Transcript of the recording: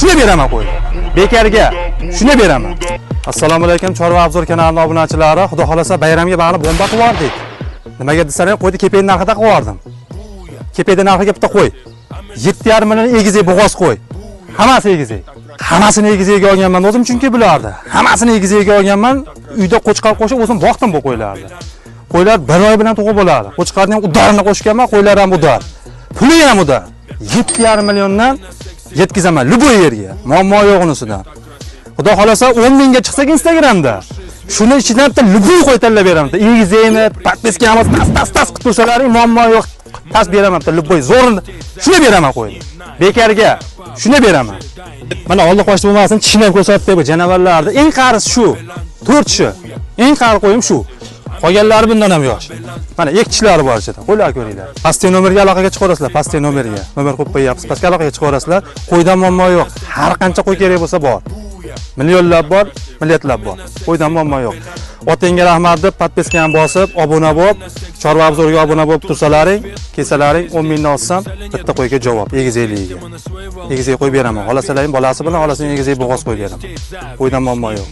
Shuni beraman qo'y. Bekarga shuni beraman. Assalomu alaykum, Chorva Obzor kanalining obunachilari. Xudo xolasa bayramga bag'lab bomba qilib yubordik. Nimaga desalar, qo'yni kepayning narxida qilib yubordim. Kepayning narxiga bitta qo'y. 7,5 million egizak bo'g'oz qo'y. Hammasi egizak. Hammasini egizakga olganman o'zim chunki bulardi. Hammasini egizakga olganman. Uyda qo'chqar qo'shib o'zim boqdim bu qo'ylarni. Qo'ylar 1 oy bilan tug'ib bo'ladi. Qo'chqarning ham udarini qo'shganman, qo'ylar ham udar. Puli ham udar. 7,5 milliondan yetkazaman любой yerga. Muammo yo'q unisidan. Xudo xolasa 10 mingga chiqsak Instagramda. Shuni ichidan bitta любой qo'y tanlab beraman. Egizakni, podpiskamiz tas qilib tursalaring muammo yo'q. Tas beraman bitta любой zo'rini. Shuni beraman qo'y. Bekarga shuni beraman. Mana oldi qo'shdi bo'lmasin, tishini ham ko'rsatdi bu janavarlarni. Eng qarisi shu. 4 tishi. Eng qari qo'yim shu. Qolganlari bundan ham yosh. Mana ek tishlari bor ichida. Qo'ylar ko'ringlar. Pastki nomerga aloqaga chiqarasizlar, pastki nomerga. Nomer qo'yib qo'yapsiz. Pastki aloqaga chiqarasizlar. Qo'ydan muammo yo'q. Har qancha qo'y kerak bo'lsa bor. Millionlab bor, milliardlab bor. Qo'ydan muammo yo'q. Otingga rahmat deb podpiskani bosib, obuna bo'lib, Chorva Obzorga obuna bo'lib tursalaring, kelsalaring 10 mingdan olsam, bitta qo'yga javob, egizakligiga. Egizak qo'y beraman. Xolasalaring bolasi bilan xolasini egizak bo'g'oz qo'y beraman. Qo'ydan muammo yo'q.